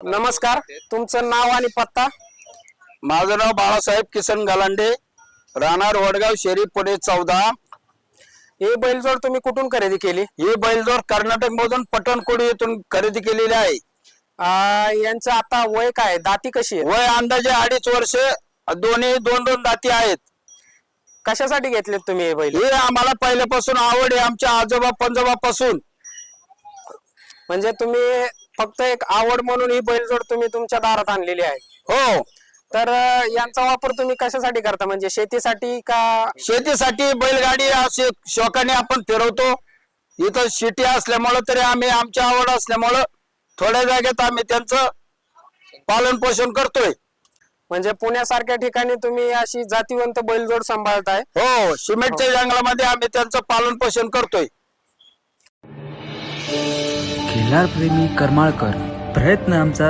नमस्कार, तुमचं नाव आणि पत्ता? माझं नाव बाळासाहेब किसन गलांडे, राहणार वडगाव शेरी पुणे 14। ही बैलजोड तुम्ही कुठून खरेदी केली? ही बैलजोड कर्नाटक मधून पटणकोडी येथून खरेदी केलेली आहे। यांचं आता वय काय, दाती कशी आहे? वय अंदाजे 2.5 वर्ष, दोन्ही दोन दाती आहेत। कशासाठी घेतलेत तुम्ही हे बैल? हे आम्हाला पहिल्यापासून आवड आहे, आमच्या आजोबा पंजोबापासून। म्हणजे तुम्ही फक्त एक आवड म्हणून ही बैलजोड तुम्ही तुमच्या दारात आणलेली आहे? हो। तर यांचा वापर तुम्ही कशासाठी करता, म्हणजे शेतीसाठी का? शेतीसाठी, बैलगाडी असे शौकाने आपण फिरवतो। इथं शेती असल्यामुळे तरी आम्ही, आमची आवड असल्यामुळे थोड्या जागेत आम्ही त्यांचं पालन पोषण करतोय। म्हणजे पुण्यासारख्या ठिकाणी तुम्ही अशी जातीवंत बैलजोड सांभाळताय? हो, सिमेंटच्या जंगलामध्ये आम्ही त्यांचं पालन पोषण करतोय। खिल्लार प्रेमी करमाळकर, प्रयत्न आमचा